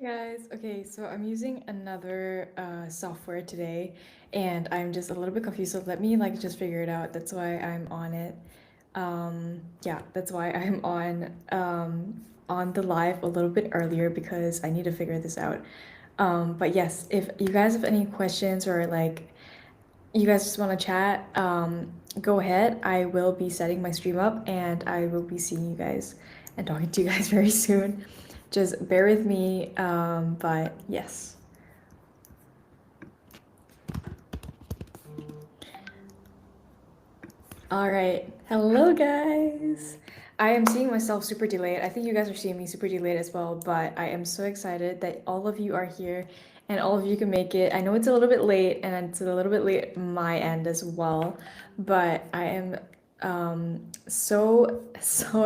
Guys, okay, so I'm using another software today and I'm just a little bit confused, so let me like just figure it out. That's why I'm on it. Yeah, that's why I'm on the live a little bit earlier because I need to figure this out. But yes, if you guys have any questions or like you guys just want to chat, go ahead. I will be setting my stream up and I will be seeing you guys and talking to you guys very soon. Just bear with me, but yes. All right. Hello, guys. I am seeing myself super delayed. I think you guys are seeing me super delayed as well, but I am so excited that all of you are here and all of you can make it. I know it's a little bit late and it's a little bit late my end as well, but I am so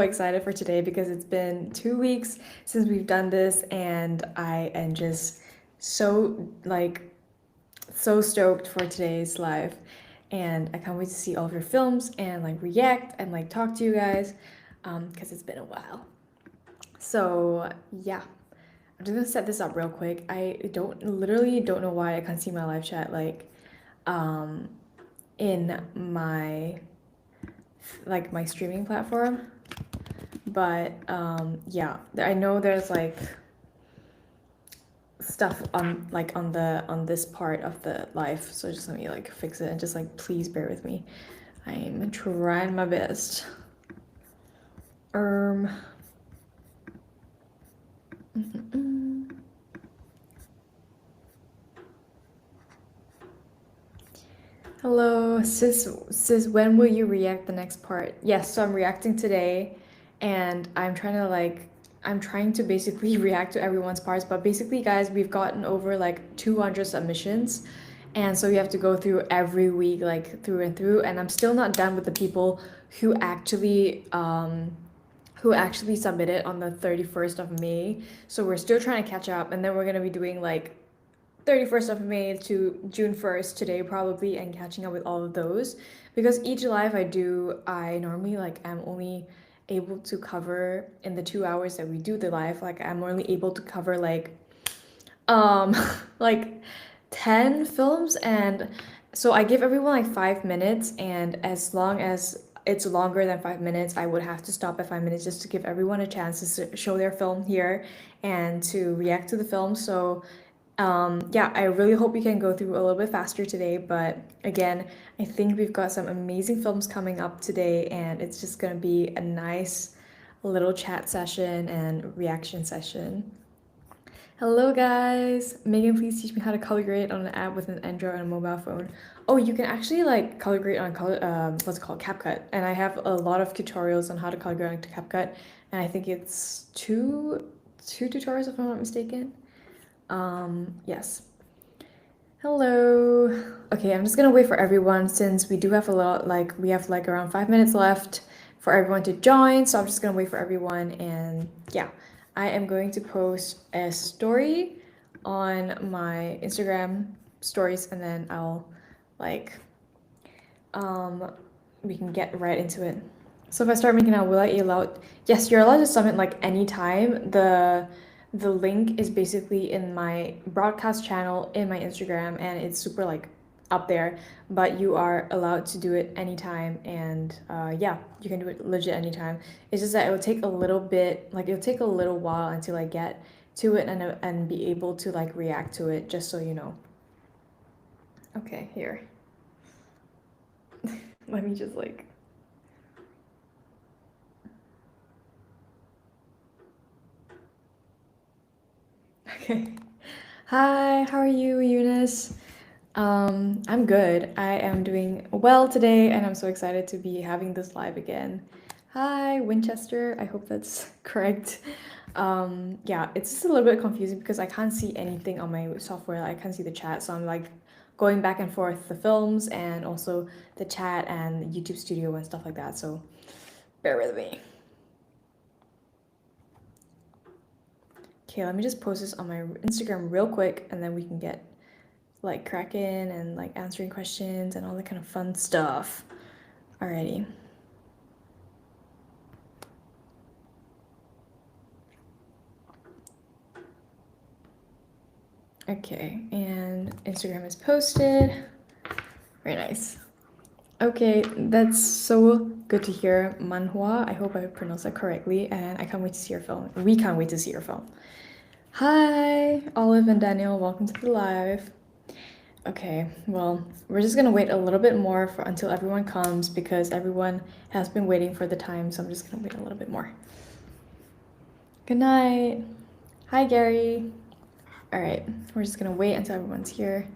excited for today because it's been 2 weeks since we've done this and I am just so like so stoked for today's live and I can't wait to see all of your films and like react and like talk to you guys because it's been a while. So yeah, I'm just gonna set this up real quick. I literally don't know why I can't see my live chat like um in my streaming platform, but yeah, I know there's like stuff on this part of the live, so just let me like fix it and just like please bear with me. I'm trying my best. Um. Hello, sis. When will you react the next part? Yes, so I'm reacting today, and I'm trying to basically react to everyone's parts. But basically, guys, we've gotten over like 200 submissions, and so we have to go through every week, like through and through. And I'm still not done with the people who actually submitted on the 31st of May. So we're still trying to catch up, and then we're gonna be doing like 31st of May to June 1st today probably and catching up with all of those because each live I do I normally like am only able to cover in the 2 hours that we do the live, like I'm only able to cover um like 10 films, and so I give everyone like 5 minutes, and as long as it's longer than 5 minutes I would have to stop at 5 minutes just to give everyone a chance to show their film here and to react to the film. So yeah, I really hope we can go through a little bit faster today, but again, I think we've got some amazing films coming up today, and it's just gonna be a nice little chat session and reaction session. Hello, guys! Megan, please teach me how to color grade on an app with an Android and a mobile phone. Oh, you can actually like color grade on what's it called, CapCut, and I have a lot of tutorials on how to color grade on CapCut, and I think it's two tutorials if I'm not mistaken. Yes. Hello. Okay, I'm just gonna wait for everyone since we do have a lot, like we have like around 5 minutes left for everyone to join. So I'm just gonna wait for everyone and yeah, I am going to post a story on my Instagram stories and then I'll like um we can get right into it. So if I start making out, will I be allowed? Yes, you're allowed to submit like anytime. The link is basically in my broadcast channel in my Instagram and it's super like up there, but you are allowed to do it anytime and yeah, you can do it legit anytime. It's just that it will take a little bit, like it'll take a little while until I get to it and be able to like react to it, just so you know. Okay, here. Let me just like okay. Hi, how are you, Eunice? I'm good. I am doing well today, and I'm so excited to be having this live again. Hi, Winchester. I hope that's correct. Yeah, it's just a little bit confusing because I can't see anything on my software. Like, I can't see the chat, so I'm like going back and forth the films and also the chat and YouTube Studio and stuff like that. So bear with me. Okay, let me just post this on my Instagram real quick, and then we can get like cracking and like answering questions and all that kind of fun stuff. Alrighty. Okay, and Instagram is posted. Very nice. Okay, that's so good to hear, Manhua. I hope I pronounced that correctly, and I can't wait to see your film. We can't wait to see your film. Hi, Olive and Daniel. Welcome to the live. Okay, well, we're just gonna wait a little bit more for until everyone comes because everyone has been waiting for the time, so I'm just gonna wait a little bit more. Good night. Hi, Gary. All right, we're just gonna wait until everyone's here.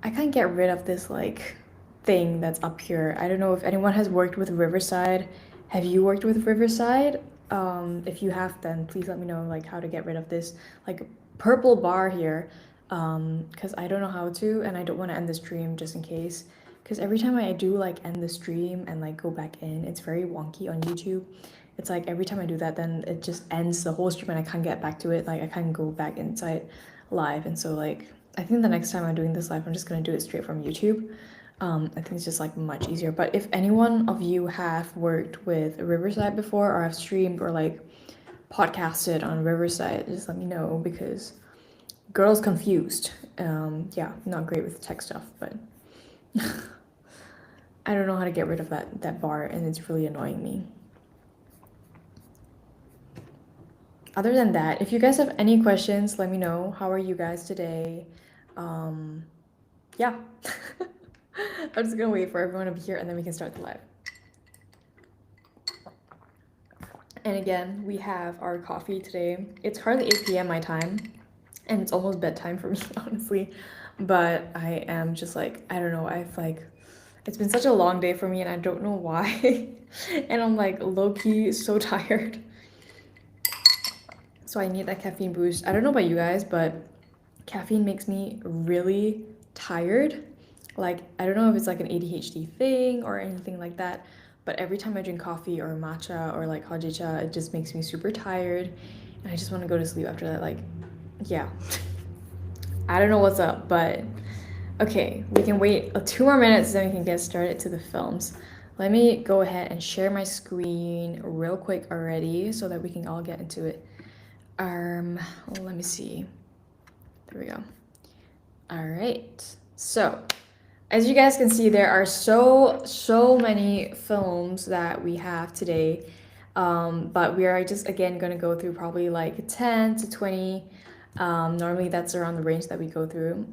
I can't get rid of this like thing that's up here. I don't know if anyone has worked with Riverside. Have you worked with Riverside? If you have, then please let me know like how to get rid of this like purple bar here. Because I don't know how to, and I don't want to end the stream just in case. Because every time I do like end the stream and like go back in, it's very wonky on YouTube. It's like every time I do that, then it just ends the whole stream and I can't get back to it. Like I can't go back inside live, and so like I think the next time I'm doing this live, I'm just gonna do it straight from YouTube. I think it's just like much easier. But if anyone of you have worked with Riverside before or have streamed or like podcasted on Riverside, just let me know because girl's confused. Yeah, not great with tech stuff, but I don't know how to get rid of that bar and it's really annoying me. Other than that, if you guys have any questions, let me know. How are you guys today? Yeah. I'm just gonna wait for everyone to be here and then we can start the live. And again, we have our coffee today. It's hardly 8 p.m. my time, and it's almost bedtime for me, honestly. But I am just like, I don't know, I've like, it's been such a long day for me and I don't know why. And I'm like low key so tired. So I need that caffeine boost. I don't know about you guys, but caffeine makes me really tired. Like, I don't know if it's like an ADHD thing or anything like that, but every time I drink coffee or matcha or like hojicha, it just makes me super tired and I just want to go to sleep after that. Like, yeah. I don't know what's up, but okay, we can wait 2 more minutes, then we can get started to the films. Let me go ahead and share my screen real quick already so that we can all get into it. Let me see. There we go. All right. So, as you guys can see, there are so many films that we have today. But we are just again gonna go through probably like 10 to 20. Normally that's around the range that we go through.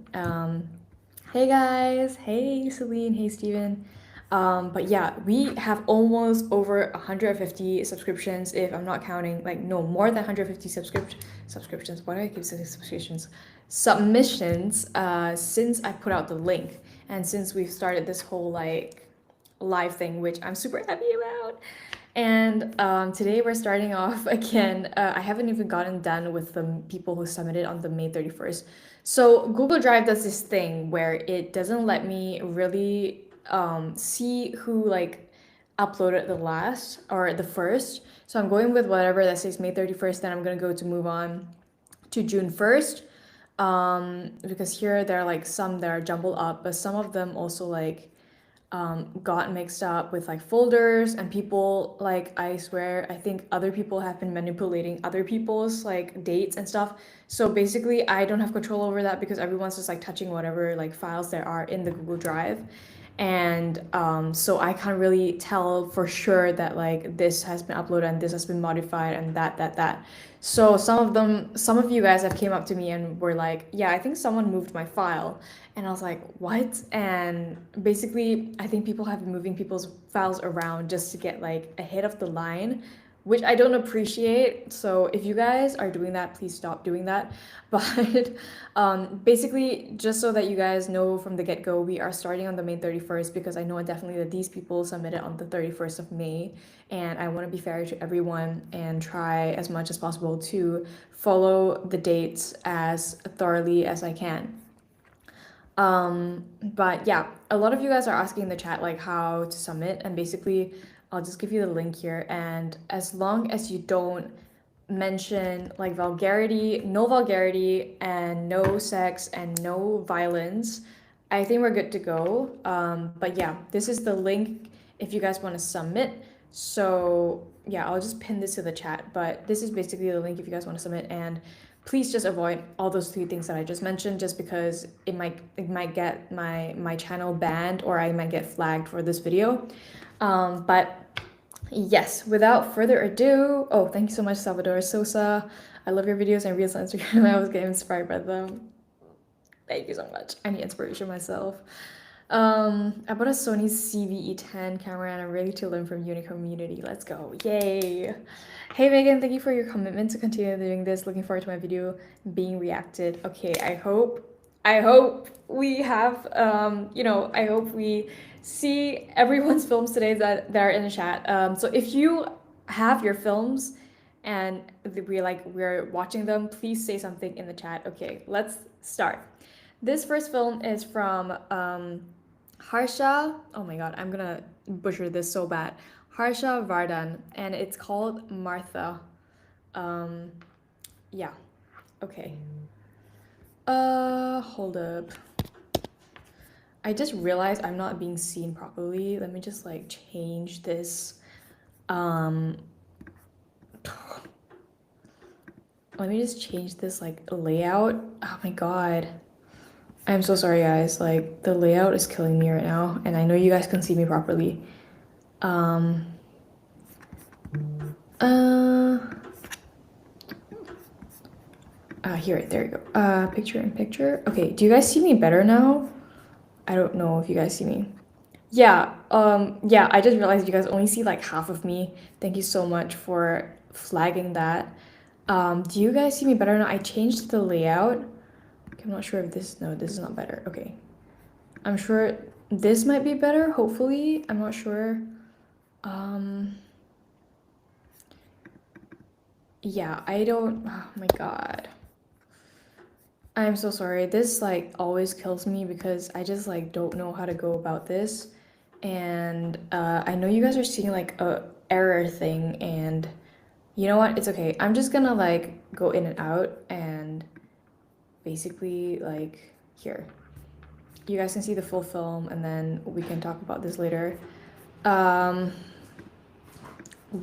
Hey guys, hey Celine, hey Steven. But yeah, we have almost over 150 subscriptions if I'm not counting, like no, more than 150 subscriptions. Why do I keep saying subscriptions? Submissions since I put out the link and since we've started this whole like live thing, which I'm super happy about. And today we're starting off again. I haven't even gotten done with the people who submitted on the May 31st. So Google Drive does this thing where it doesn't let me really see who like uploaded the last or the first. So I'm going with whatever that says May 31st, then I'm gonna go to move on to June 1st. Because here there are like some that are jumbled up, but some of them also like got mixed up with like folders and people like I swear I think other people have been manipulating other people's like dates and stuff. So basically I don't have control over that because everyone's just like touching whatever like files there are in the Google Drive. And so I can't really tell for sure that like this has been uploaded and this has been modified and that. So some of you guys have came up to me and were like, yeah, I think someone moved my file. And I was like, what? And basically, I think people have been moving people's files around just to get like ahead of the line, which I don't appreciate. So if you guys are doing that, please stop doing that. But basically, just so that you guys know from the get-go, we are starting on the May 31st because I know definitely that these people submitted on the 31st of May. And I want to be fair to everyone and try as much as possible to follow the dates as thoroughly as I can. But yeah, a lot of you guys are asking in the chat like how to submit, and basically I'll just give you the link here. And as long as you don't mention like vulgarity and no sex and no violence, I think we're good to go. But yeah, this is the link if you guys want to submit. So yeah, I'll just pin this to the chat, but this is basically the link if you guys want to submit. And please just avoid all those three things that I just mentioned, just because it might get my channel banned, or I might get flagged for this video. But yes, without further ado, oh, thank you so much, Salvador Sosa. I love your videos and reels on Instagram. I always get inspired by them. Thank you so much. I need inspiration myself. I bought a Sony CVE10 camera and I'm ready to learn from uni community. Let's go. Yay. Hey Megan, thank you for your commitment to continue doing this. Looking forward to my video being reacted. Okay, I hope we have I hope we see everyone's films today that are in the chat. So if you have your films and we're watching them, please say something in the chat. Okay, let's start. This first film is from Harsha. Oh my god, I'm gonna butcher this so bad. Harsha Vardhan, and it's called Martha. Um, yeah. Okay. Hold up. I just realized I'm not being seen properly. Let me just like change this. Let me just change this like layout. Oh my god. I'm so sorry guys. Like the layout is killing me right now, and I know you guys can see me properly. Um uh Here, there you go. Picture in picture. Okay, do you guys see me better now? I don't know if you guys see me. Yeah, I just realized you guys only see like half of me. Thank you so much for flagging that. Do you guys see me better now? I changed the layout. Okay, I'm not sure if no, this is not better. Okay. I'm sure this might be better, hopefully. I'm not sure. Yeah, oh my god. I'm so sorry. This like always kills me because I just like don't know how to go about this. And I know you guys are seeing like a error thing, and you know what? It's okay. I'm just gonna like go in and out and basically like here. You guys can see the full film and then we can talk about this later.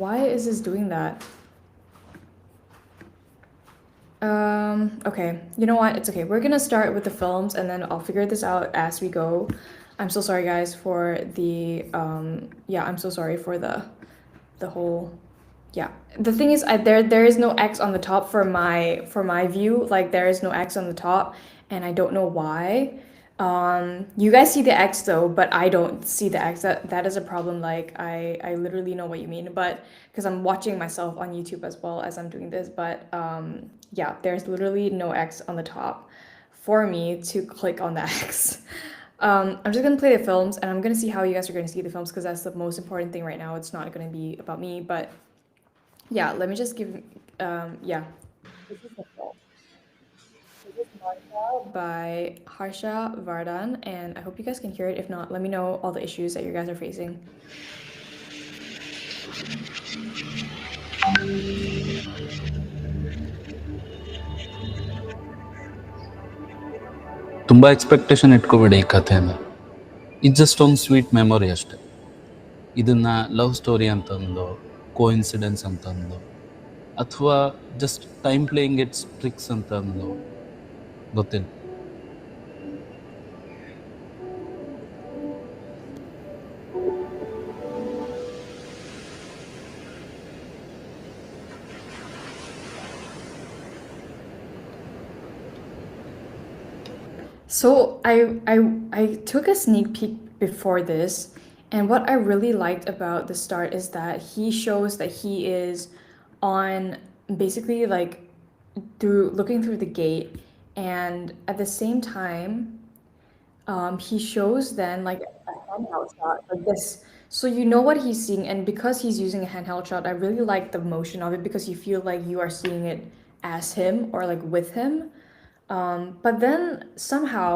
Why is this doing that? Okay. You know what? It's okay. We're gonna start with the films and then I'll figure this out as we go. I'm so sorry guys for the yeah, I'm so sorry for the whole yeah. The thing is there is no X on the top for my view. Like there is no X on the top and I don't know why. You guys see the X though, but I don't see the X. That is a problem. Like I literally know what you mean, but because I'm watching myself on YouTube as well as I'm doing this, but yeah, there's literally no X on the top for me to click on the X. I'm just gonna play the films and I'm gonna see how you guys are gonna see the films because that's the most important thing right now. It's not gonna be about me, but yeah, let me just give yeah. This is the film. This is Martha by Harsha Vardhan, and I hope you guys can hear it. If not, let me know all the issues that you guys are facing. ತುಂಬ expectation ಇಟ್ಕೋಬೇಡಿ ಈ ಕಥೆನ. ಇದು just ಒಂದು sweet memory ಅಷ್ಟೆ. ಇದನ್ನು love story ಅಂತಂದು, coincidence ಅಂತಂದು, ಅಥವಾ just time playing it's tricks ಅಂತಂದು ಗೊತ್ತಿಲ್ಲ. So I took a sneak peek before this, and what I really liked about the start is that he shows that he is on basically like looking through the gate, and at the same time, he shows then like a handheld shot like this. So you know what he's seeing, and because he's using a handheld shot, I really like the motion of it because you feel like you are seeing it as him or like with him. But then somehow,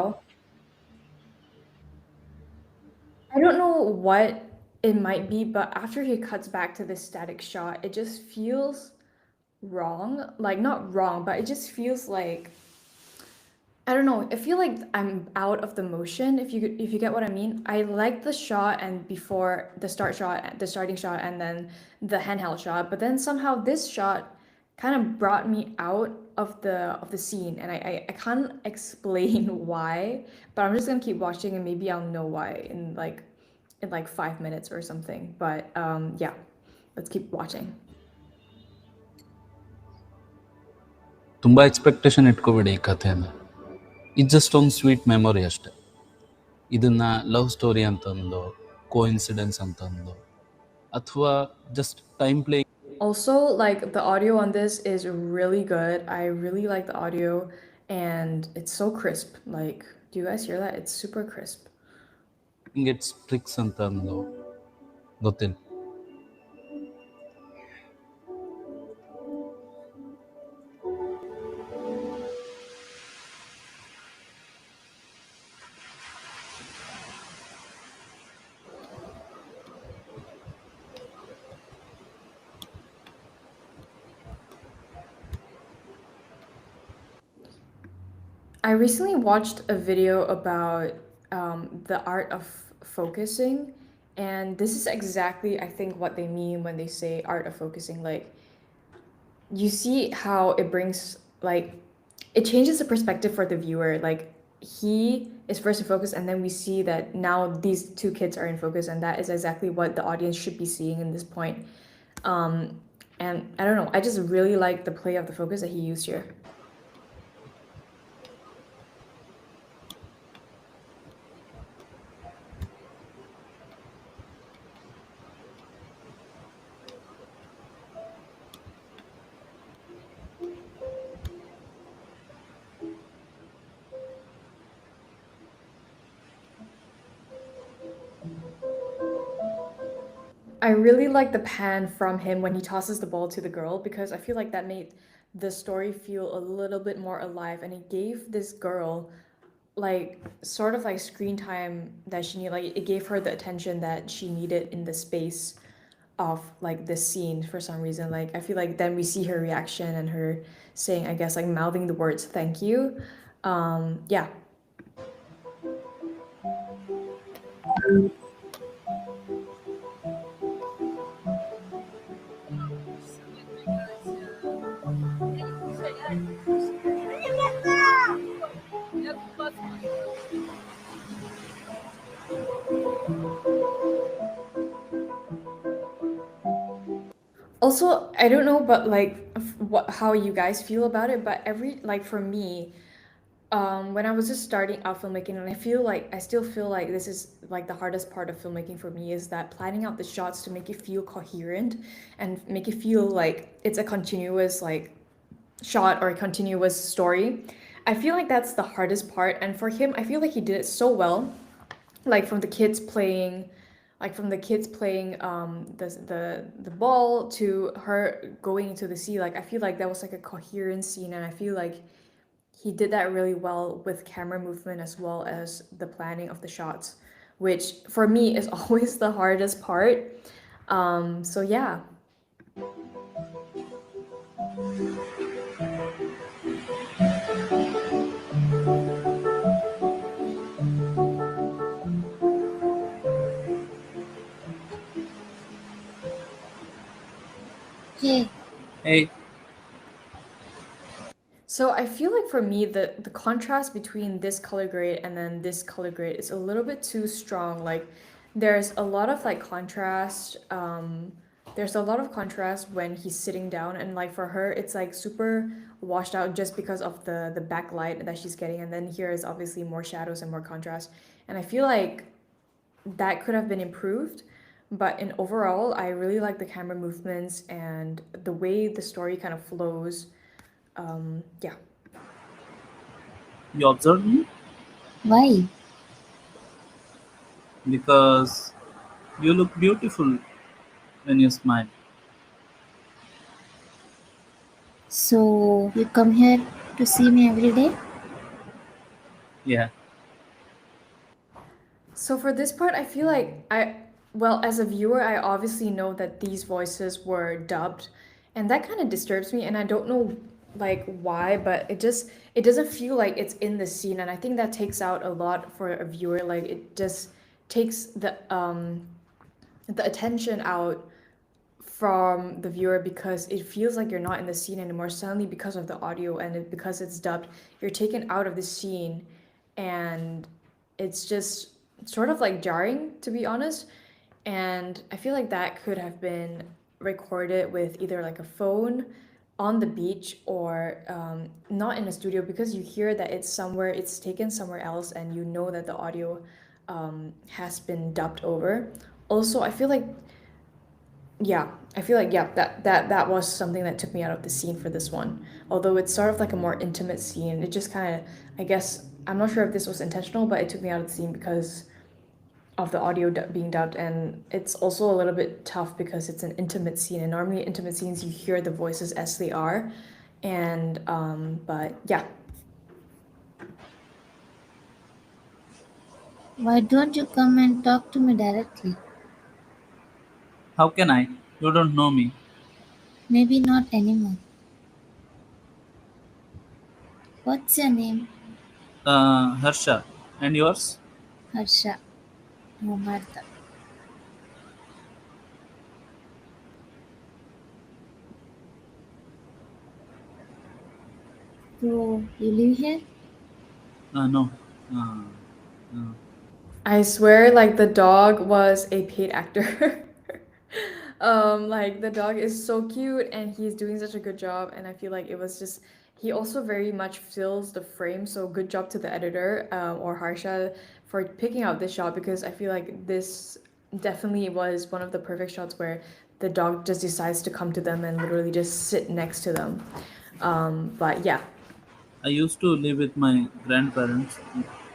I don't know what it might be, but after he cuts back to this static shot, it just feels wrong. Like, not wrong, but it just feels like I don't know. I feel like I'm out of the motion, if you get what I mean. I like the shot and before the starting shot, and then the handheld shot, but then somehow this shot kind of brought me out of the scene, and I can't explain why, but I'm just gonna keep watching and maybe I'll know why in like 5 minutes or something. But yeah, let's keep watching. ತುಂಬ expectation ಇಟ್ಕೋಬೇಡಿ ಈ ಕಥೆನ. ಇದು just ಒಂದು sweet memory ಅಷ್ಟೆ. ಇದನ್ನು love story ಅಂತಂದು, coincidence ಅಂತಂದು, ಅಥವಾ just time play. Also, like the audio on this is really good. I really like the audio and it's so crisp. Like, do you guys hear that? It's super crisp. It's tricks ಅಂತಂದು ಗೊತ್ತಿಲ್ಲ. I recently watched a video about the art of focusing, and this is exactly, I think, what they mean when they say art of focusing. Like, you see how it brings, like, it changes the perspective for the viewer. Like, he is first in focus, and then we see that now these two kids are in focus, and that is exactly what the audience should be seeing in this point. Um, and I don't know, I just really like the play of the focus that he used here. I really like the pan from him when he tosses the ball to the girl because I feel like that made the story feel a little bit more alive, and it gave this girl like sort of like screen time that she needed. Like it gave her the attention that she needed in the space of like this scene for some reason. Like I feel like then we see her reaction and her saying, I guess, like mouthing the words thank you. Yeah. Also, I don't know, but like what how you guys feel about it, but every like for me, when I was just starting out filmmaking, and I feel like I still feel like this is like the hardest part of filmmaking for me is that planning out the shots to make it feel coherent and make it feel like it's a continuous like shot or a continuous story. I feel like that's the hardest part, and for him, I feel like he did it so well. Like from the kids playing, the ball to her going into the sea. Like I feel like that was like a coherent scene, and I feel like he did that really well with camera movement as well as the planning of the shots, which for me is always the hardest part. So yeah. Hey, Hey, So I feel like for me the contrast between this color grade and then this color grade is a little bit too strong. Like there's a lot of like contrast. There's a lot of contrast when he's sitting down, and like for her it's like super washed out just because of the backlight that she's getting, and then here is obviously more shadows and more contrast. And I feel like that could have been improved, but in overall I really like the camera movements and the way the story kind of flows. Yeah. You observed me why? because you look beautiful when you smile. So you come here to see me every day? Yeah, So for this part, I feel like well, as a viewer, I obviously know that these voices were dubbed, and that kind of disturbs me, and I don't know like why, but it doesn't feel like it's in the scene, and I think that takes out a lot for a viewer. Like it just takes the attention out from the viewer because it feels like you're not in the scene anymore suddenly because of the audio and because it's dubbed. You're taken out of the scene, and it's just sort of like jarring, to be honest. And I feel like that could have been recorded with either like a phone on the beach or not in a studio, because you hear that it's somewhere, it's taken somewhere else, and you know that the audio has been dubbed over. Also, I feel like that was something that took me out of the scene for this one. Although it's sort of like a more intimate scene, it just kind of, I guess, I'm not sure if this was intentional, but it took me out of the scene because of the audio being dubbed, and it's also a little bit tough because it's an intimate scene, and normally intimate scenes you hear the voices as they are, and but yeah. Why don't you come and talk to me directly? How can I? You don't know me. Maybe not anymore. What's your name? Harsha. And yours? Harsha. No, Martha. So, you live here? No. Uh, uh, I swear, like the dog was a paid actor. Like the dog is so cute and he's doing such a good job, and I feel like it was just he also very much fills the frame. So good job to the editor, or Harsha, for picking out this shot, because I feel like this definitely was one of the perfect shots where the dog just decides to come to them and literally just sit next to them. But yeah. I used to live with my grandparents,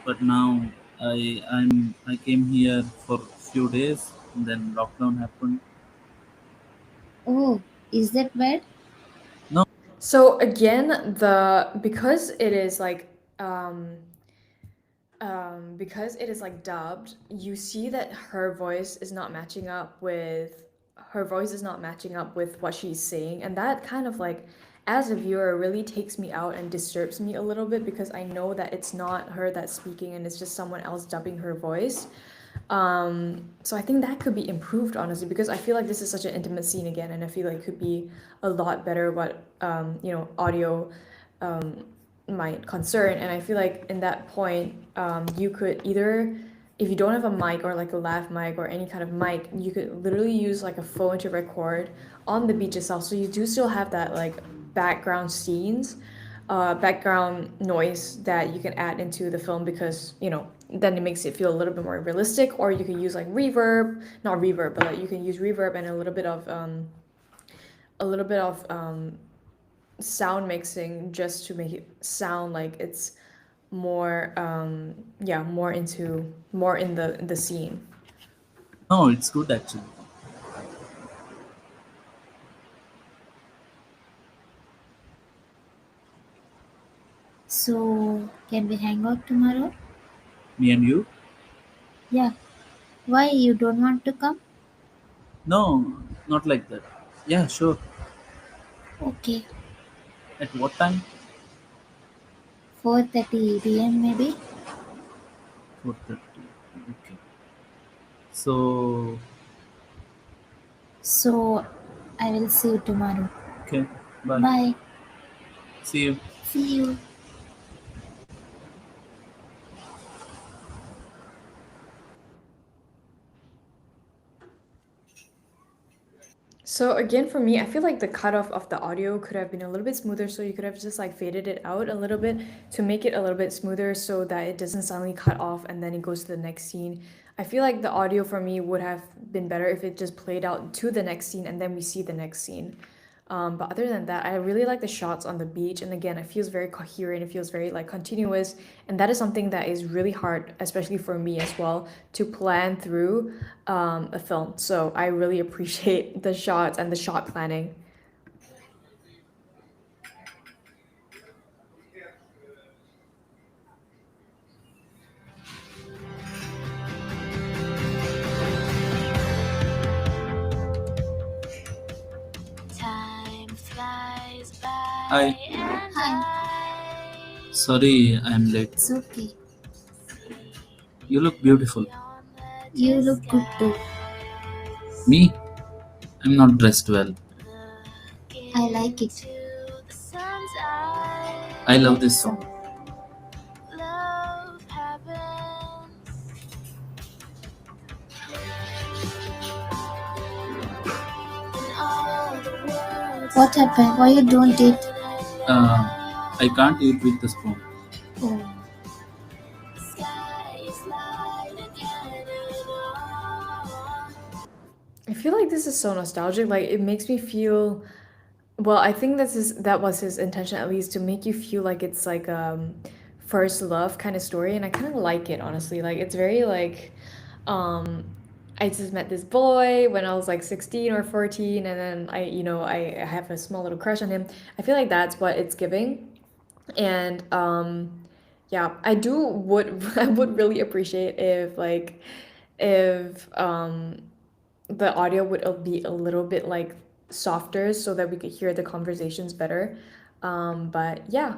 but now I came here for few days. And then lockdown happened. Oh, is that bad? No, So again, the because it is like because it is like dubbed, you see that her voice is not matching up with what she's saying, and that kind of like, as a viewer, really takes me out and disturbs me a little bit, because I know that it's not her that's speaking and it's just someone else dubbing her voice. So I think that could be improved, honestly, because I feel like this is such an intimate scene again, and I feel like it could be a lot better what audio um, might concern. And I feel like in that point, you could either, if you don't have a mic or like a lav mic or any kind of mic, you could literally use like a phone to record on the beach itself. So you do still have that like background scenes, background noise that you can add into the film, because then it makes it feel a little bit more realistic. Or you can use like reverb, not reverb, but like you can use reverb and a little bit of sound mixing, just to make it sound like it's more more in the scene. no, it's good actually. So, can we hang out tomorrow? Me and you? Yeah. Why you don't want to come? No, not like that. Yeah, sure. Okay. At what time? 4:30 p.m. maybe? 4:30. Okay. So, So, I will see you tomorrow. okay. Bye. Bye. See you. See you. So again, for me, I feel like the cutoff of the audio could have been a little bit smoother, so you could have just like faded it out a little bit to make it a little bit smoother, so that it doesn't suddenly cut off and then it goes to the next scene. I feel like the audio for me would have been better if it just played out to the next scene and then we see the next scene. But other than that, I really like the shots on the beach, and again, it feels very coherent. It feels very like continuous, and that is something that is really hard, especially for me as well, to plan through a film. So I really appreciate the shots and the shot planning. Time flies by Hi. and Hi. Sorry, I'm late. It's okay. You look beautiful. You look good too. Me? I'm not dressed well. I like it. To the sun's eye, I love this song. love happens. And all the words What happened? Why you don't eat? I can't eat with the spoon. Oh. sky is light again and on. I feel like this is so nostalgic. Like it makes me feel. Well, I think that was his intention at least to make you feel like it's like first love kind of story, and I kind of like it honestly. Like it's very like um I just met this boy when I was like 16 or 14, and then I have a small little crush on him. I feel like that's what it's giving. And yeah, I would really appreciate if like if the audio would be a little bit like softer so that we could hear the conversations better. But yeah.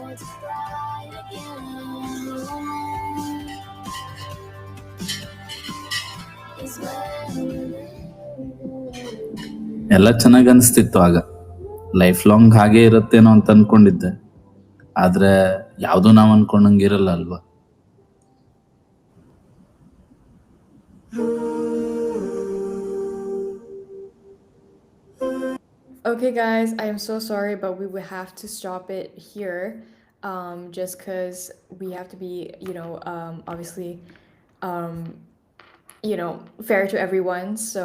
Words bright again. Is when ಎಲ್ಲ ಚೆನ್ನಾಗಿ ಅನಿಸ್ತಿತ್ತು ಆಗ. Life long ಹಾಗೆ ಇರುತ್ತೇನೋ ಅಂತ ಅನ್ಕೊಂಡಿದ್ದೆ. ಆದ್ರೆ ಯಾವುದು ನಾವು ಅನ್ಕೊಂಡಂಗೆ ಇರಲ್ಲ ಅಲ್ವಾ. Okay, guys, I am so sorry, but we will have to stop it here. Just because we have to be, obviously, um, fair to everyone. So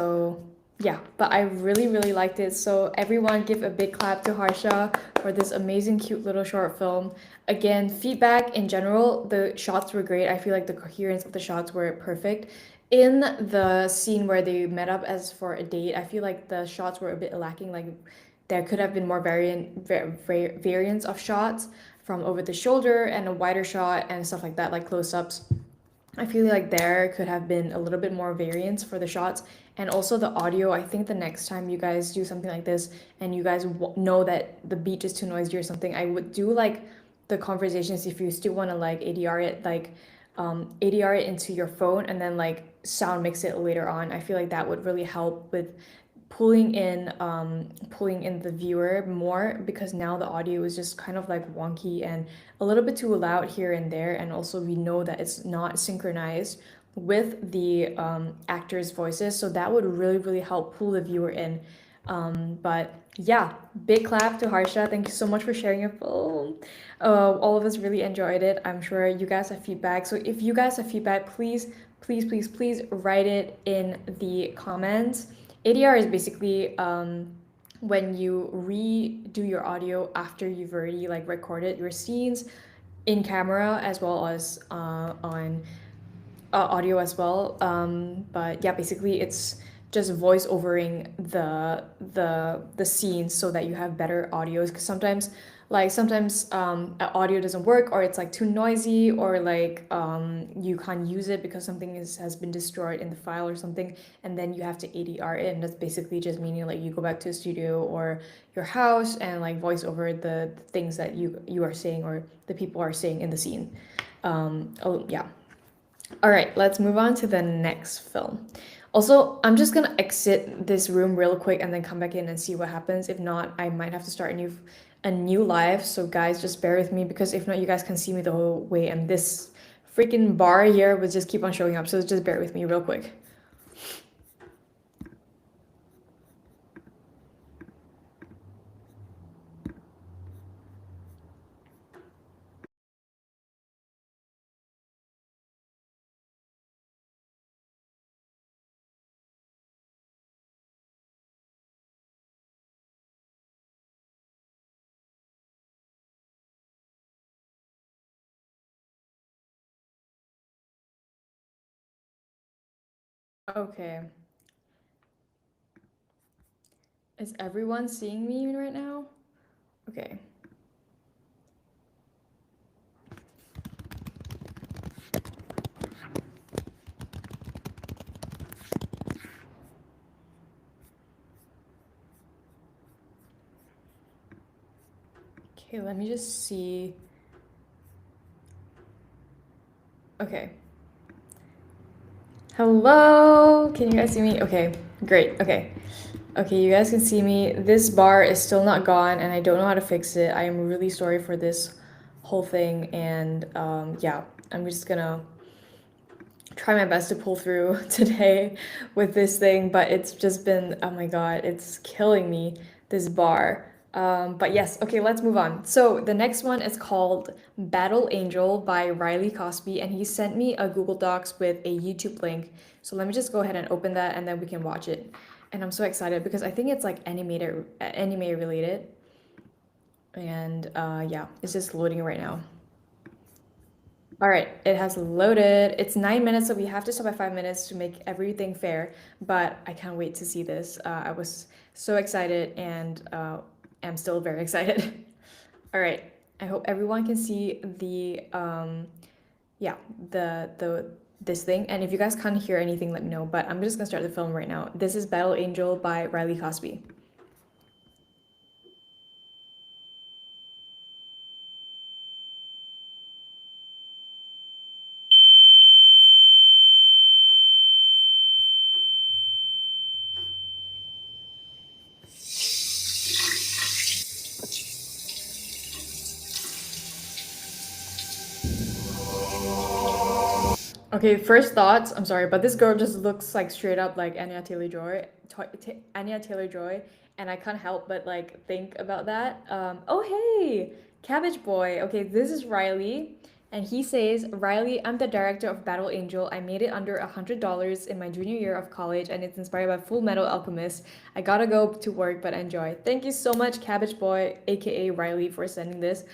yeah, but I really, really liked it. So everyone give a big clap to Harsha for this amazing, cute little short film. Again, feedback in general, the shots were great. I feel like the coherence of the shots were perfect. In the scene where they met up as for a date, I feel like the shots were a bit lacking. Like there could have been more variants of shots from over the shoulder and a wider shot and stuff like that, like close-ups. I feel like there could have been a little bit more variance for the shots, and also the audio. I think the next time you guys do something like this and you guys know that the beat is too noisy or something, I would do like the conversations if you still want to like ADR it, like ADR it into your phone and then like sound mix it later on. I feel like that would really help with pulling in the viewer more, because now the audio is just kind of like wonky and a little bit too loud here and there, and also we know that it's not synchronized with the actors' voices, so that would really, really help pull the viewer in. But yeah, big clap to Harsha. Thank you so much for sharing your film. All of us really enjoyed it. I'm sure you guys have feedback. So if you guys have feedback, please, please, please, please write it in the comments. ADR is basically when you redo your audio after you've already like recorded your scenes in camera as well as on audio as well. But yeah, basically it's just voice overing the scenes so that you have better audios, because sometimes audio doesn't work, or it's like too noisy, or like you can't use it because something has been destroyed in the file or something, and then you have to ADR it, and that's basically just meaning like you go back to a studio or your house and like voice over the things that you are saying or the people are saying in the scene. Oh yeah. All right, let's move on to the next film. Also, I'm just gonna exit this room real quick and then come back in and see what happens. If not, I might have to start a new live. So guys, just bear with me, because if not, you guys can see me the whole way, and this freaking bar here would just keep on showing up. So just bear with me real quick. Okay. Is everyone seeing me right now? Okay. Okay, let me just see. Okay. Hello? Can you guys see me? Okay, great. Okay. Okay, you guys can see me. This bar is still not gone and I don't know how to fix it. I am really sorry for this whole thing and yeah, I'm just gonna try my best to pull through today with this thing, but it's just been, oh my god, it's killing me, this bar. But yes, okay, let's move on. So the next one is called Battle Angel by Riley Cosby, and he sent me a Google Docs with a YouTube link. So let me just go ahead and open that and then we can watch it. And I'm so excited because I think it's like anime related. And yeah, it's just loading right now. All right, it has loaded. It's 9 minutes, so we have to stop at 5 minutes to make everything fair. But I can't wait to see this. I was so excited and am still very excited. All right, I hope everyone can see the yeah, the this thing. And if you guys can't hear anything, let me know. But I'm just gonna start the film right now. This is Battle Angel by Riley Cosby. Okay, first thoughts. I'm sorry, but this girl just looks like straight up like Anya Taylor-Joy, Anya Taylor-Joy, and I can't help but like think about that. Oh hey, Cabbage Boy. Okay, this is Riley, and he says, Riley, I'm the director of Battle Angel. I made it under $100 in my junior year of college, and it's inspired by Full Metal Alchemist. I gotta go to work, but enjoy. Thank you so much, Cabbage Boy, aka Riley, for sending this.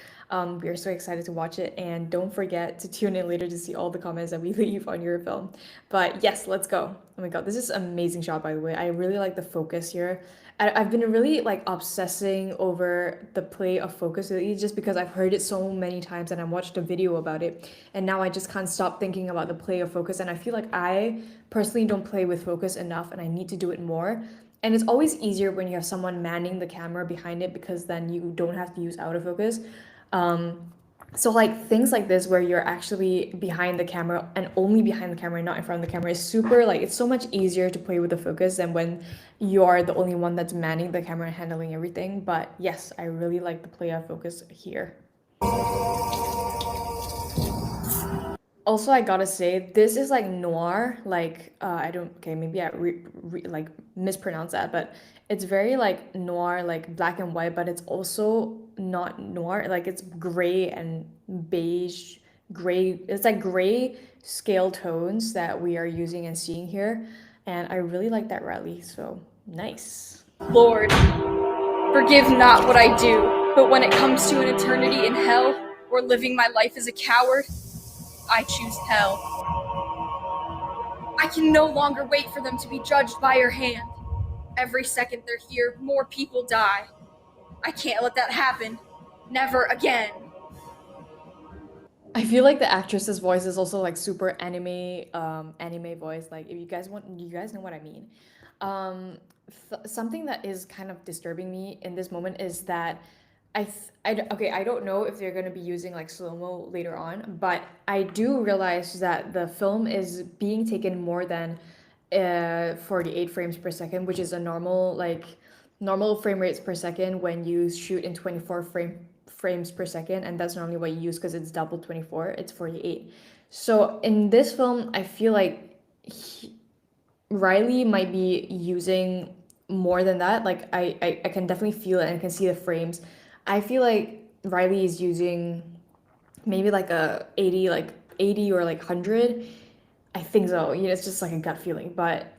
We are so excited to watch it, and don't forget to tune in later to see all the comments that we leave on your film. But yes, let's go. Oh my god, this is an amazing shot, by the way. I really like the focus here. I've been really like obsessing over the play of focus lately just because I've heard it so many times and I watched a video about it, and now I just can't stop thinking about the play of focus. And I feel like I personally don't play with focus enough, and I need to do it more. And it's always easier when you have someone manning the camera behind it because then you don't have to use autofocus. Um, so like things like this where you're actually behind the camera and only behind the camera, not in front of the camera, is super like it's so much easier to play with the focus than when you're the only one that's manning the camera and handling everything. But yes, I really like the play of focus here. Also, I gotta say, this is like noir. Like, I don't. Okay, maybe I like mispronounce that, but it's very like noir, like black and white. But it's also not noir. Like it's gray and beige, gray. It's like gray scale tones that we are using and seeing here, and I really like that rally. So nice. Lord, forgive not what I do, but when it comes to an eternity in hell, or living my life as a coward, I choose hell. I can no longer wait for them to be judged by your hand. Every second they're here, more people die. I can't let that happen. Never again. I feel like the actress's voice is also like super anime voice. Like if you guys want, you guys know what I mean. Um, Something that is kind of disturbing me in this moment is that okay, I don't know if they're gonna be using like slow-mo later on, but I do realize that the film is being taken more than 48 frames per second, which is a normal frame rates per second when you shoot in 24 frames per second, and that's normally what you use because it's double 24, it's 48. So in this film, I feel like Riley might be using more than that. Like I can definitely feel it and I can see the frames. I feel like Riley is using maybe like a 80, like 80 or like 100. I think so. You know, it's just like a gut feeling. But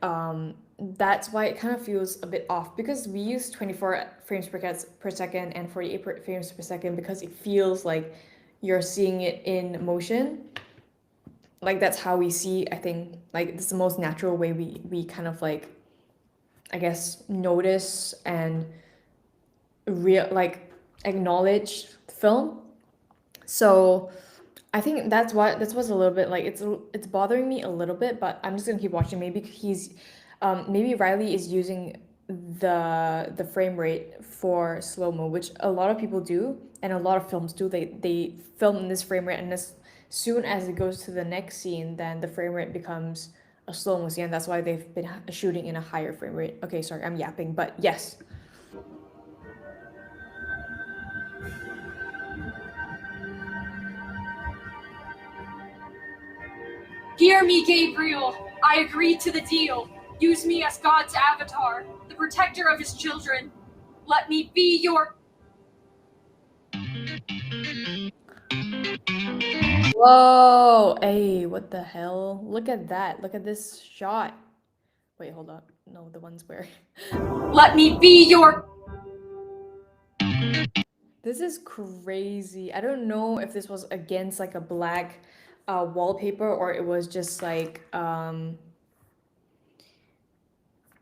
that's why it kind of feels a bit off because we use 24 frames per second and 48 frames per second because it feels like you're seeing it in motion. Like that's how we see, I think, like it's the most natural way we kind of like, I guess, notice and real like acknowledge film. So I think that's what's a little bit like it's bothering me a little bit, but I'm just gonna keep watching. Maybe maybe Riley is using the frame rate for slow-mo, which a lot of people do and a lot of films do. They film in this frame rate, and as soon as it goes to the next scene, then the frame rate becomes a slow-mo scene. That's why they've been shooting in a higher frame rate. Okay, sorry, I'm yapping, but yes. Hear me, Gabriel. I agree to the deal. Use me as God's avatar, the protector of his children. Let me be your... Whoa, hey, what the hell? Look at that. Look at this shot. Wait, hold up. No, the one square. Let me be your... This is crazy. I don't know if this was against like a black wallpaper, or it was just like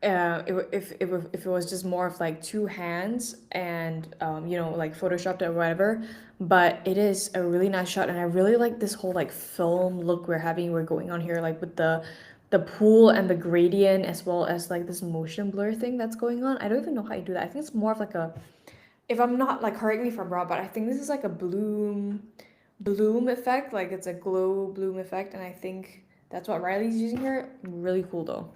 if it was just more of like two hands and you know, like photoshopped or whatever. But it is a really nice shot, and I really like this whole like film look we're going on here, like with the pool and the gradient, as well as like this motion blur thing that's going on. I don't even know how you do that. I think it's more of like a, if I'm not, like, correct me if I'm wrong, but I think this is like a bloom effect, like it's a glow bloom effect, and I think that's what Riley's using here. Really cool though.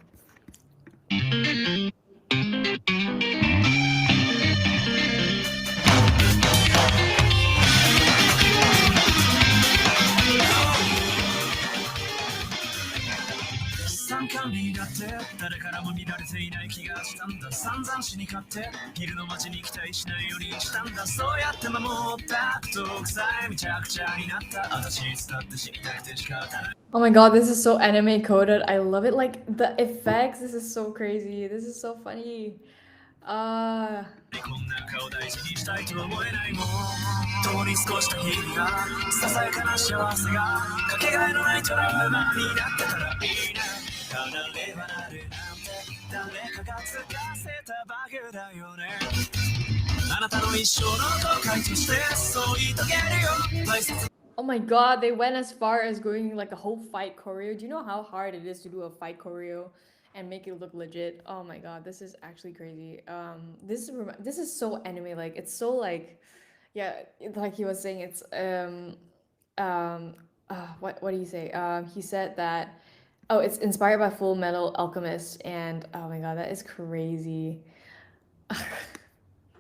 Oh my god, this is so anime coded. I love it. Like the effects, this is so crazy. This is so funny. Uh こんな顔大事にしたいと思えないもん共に過ごした日々がささやかな幸せがかけがえのないトラウマになってたらいいな離れ離れなんて誰かがつかせたバグだよねあなたの一生の後悔としてそう言い遂げるよ大切 Oh my god, they went as far as going like a whole fight choreo. Do you know how hard it is to do a fight choreo and make it look legit? Oh my god, this is actually crazy. This is so anime like. It's so like, yeah, like he was saying, it's what do you say? He said that, oh, it's inspired by Full Metal Alchemist, and oh my god, that is crazy.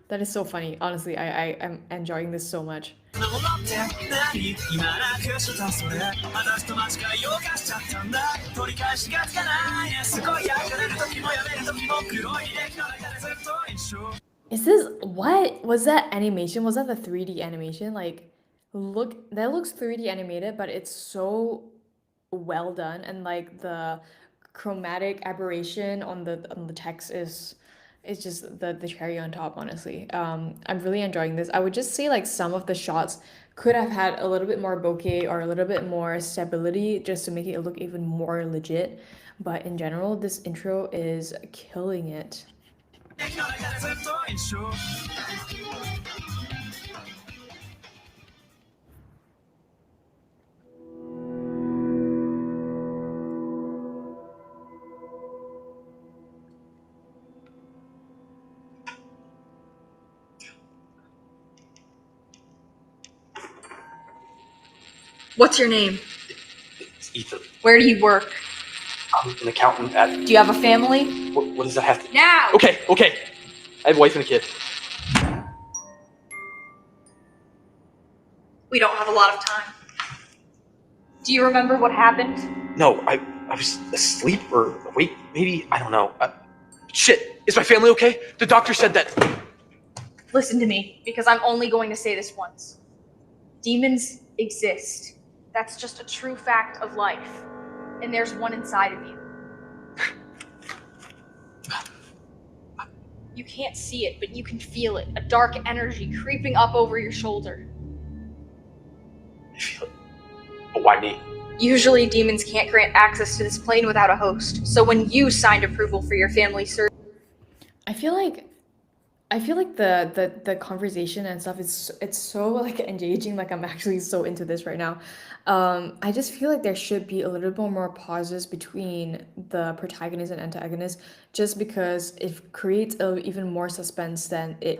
That is so funny. Honestly, I am enjoying this so much. Is this, what was that animation? Was that the 3D animation? Like, look, that looks 3D animated, but it's so well done, and like the chromatic aberration on the text is, it's just the cherry on top, honestly. I'm really enjoying this. I would just say like some of the shots could have had a little bit more bokeh or a little bit more stability just to make it look even more legit. But in general, this intro is killing it. What's your name? It's Ethan. Where do you work? I'm an accountant at. Do you have a family? What does that have to? Now! Okay. I have a wife and a kid. We don't have a lot of time. Do you remember what happened? No, I was asleep or awake, maybe. I don't know. Shit, is my family okay? The doctor said that. Listen to me, because I'm only going to say this once. Demons exist. That's just a true fact of life. And there's one inside of you. You can't see it, but you can feel it. A dark energy creeping up over your shoulder. I feel it. But why me? Usually, demons can't grant access to this plane without a host. So when you signed approval for your family surgery, I feel like I feel like the conversation and stuff is it's so like engaging. Like I'm actually so into this right now. I just feel like there should be a little bit more pauses between the protagonist and antagonist, just because it creates even more suspense than there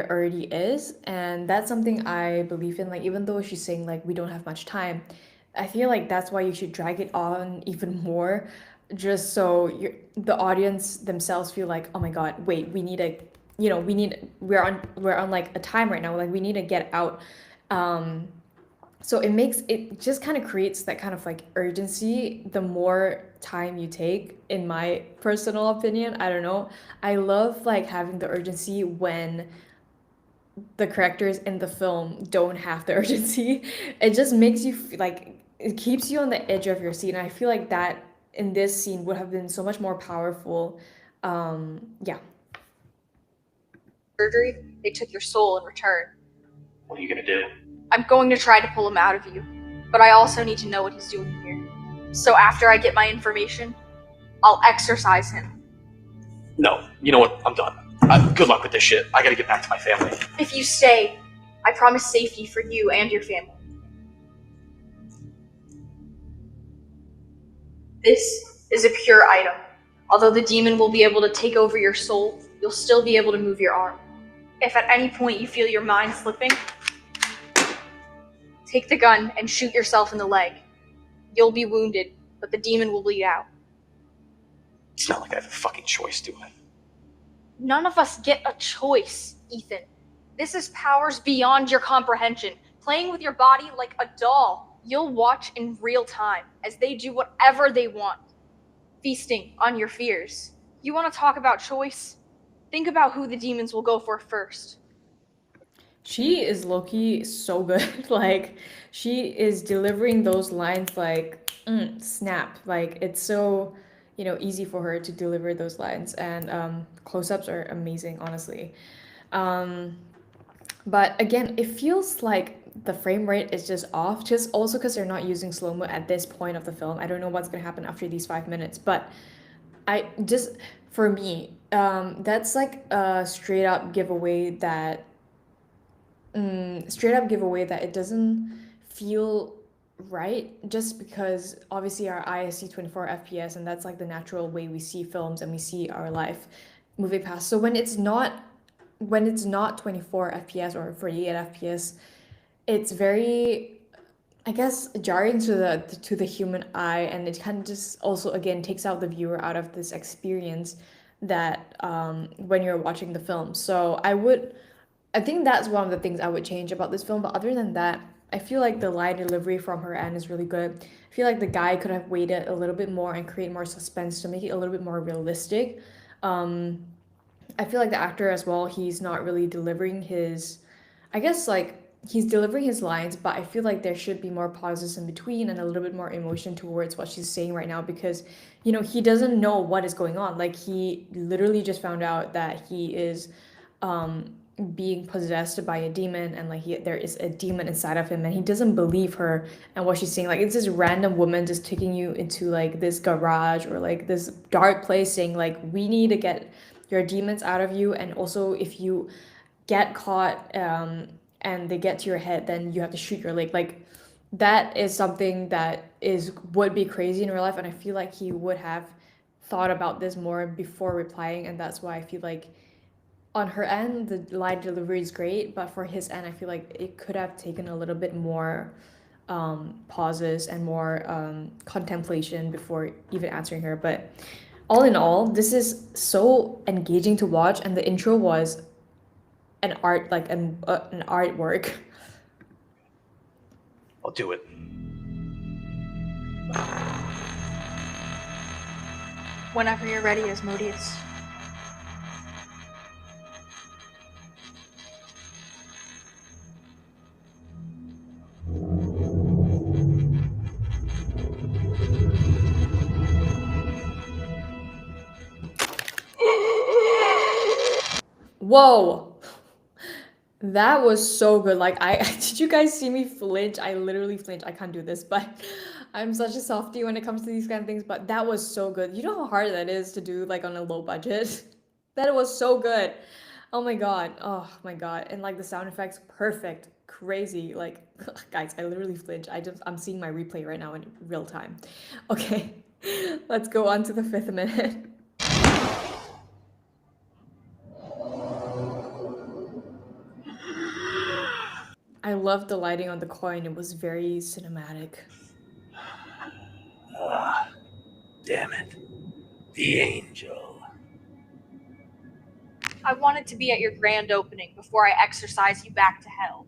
already is, and that's something I believe in. Like even though she's saying like we don't have much time, I feel like that's why you should drag it on even more, just so the audience themselves feel like, oh my god, wait, we need a, we're on like a time right now, like we need to get out. um so it just kind of creates that kind of like urgency the more time you take, in my personal opinion. I don't know, I love like having the urgency when the characters in the film don't have the urgency. It just makes you like it keeps you on the edge of your seat, and I feel like that in this scene would have been so much more powerful. Yeah. Surgery, they took your soul in return. What are you gonna do? I'm going to try to pull him out of you, but I also need to know what he's doing here. So after I get my information, I'll exorcise him. No, you know what? I'm done. Good luck with this shit. I gotta get back to my family. If you stay, I promise safety for you and your family. This is a pure item. Although the demon will be able to take over your soul, you'll still be able to move your arm. If at any point you feel your mind slipping, take the gun and shoot yourself in the leg. You'll be wounded, but the demon will bleed out. It's not like I have a fucking choice, do I? None of us get a choice, Ethan. This is powers beyond your comprehension, playing with your body like a doll. You'll watch in real time as they do whatever they want, feasting on your fears. You want to talk about choice? Think about who the demons will go for first. She is low-key so good. Like she is delivering those lines like snap. Like it's so, easy for her to deliver those lines, and close-ups are amazing, honestly. Um, but again, it feels like the frame rate is just off, just also because they're not using slow-mo at this point of the film. I don't know what's gonna happen after these 5 minutes, but I just, for me, that's like a straight up giveaway that it doesn't feel right, just because obviously our eyes see 24 FPS, and that's like the natural way we see films and we see our life moving past. So when it's not 24 FPS or 48 FPS, it's very, I guess, jarring to the human eye, and it kind of just also again takes out the viewer out of this experience that when you're watching the film. So I think that's one of the things I would change about this film. But other than that, I feel like the line delivery from her end is really good. I feel like the guy could have waited a little bit more and create more suspense to make it a little bit more realistic. Um, I feel like the actor as well, he's not really delivering his, I guess like he's delivering his lines, but I feel like there should be more pauses in between and a little bit more emotion towards what she's saying right now, because he doesn't know what is going on. Like he literally just found out that he is um being possessed by a demon, and like there is a demon inside of him, and he doesn't believe her and what she's saying. Like it's this random woman just taking you into like this garage or like this dark place, saying like we need to get your demons out of you, and also if you get caught and they get to your head, then you have to shoot your leg. Like that is something that would be crazy in real life, and I feel like he would have thought about this more before replying, and that's why I feel like on her end the line delivery is great, but for his end I feel like it could have taken a little bit more pauses and more contemplation before even answering her. But all in all, this is so engaging to watch, and the intro was an artwork. I'll do it. Whenever you're ready, Asmodeus. Whoa, that was so good. Like I did you guys see me flinch? I literally flinched. I can't do this, but I'm such a softie when it comes to these kind of things, but that was so good. You know how hard that is to do like on a low budget? That was so good. Oh my god. Oh my god. And like the sound effects, perfect. Crazy. Like guys, I literally flinch. I'm seeing my replay right now in real time. Okay. Let's go on to the 5th minute. I loved the lighting on the coin. It was very cinematic. Damn it. The angel. I wanted to be at your grand opening before I exorcise you back to hell.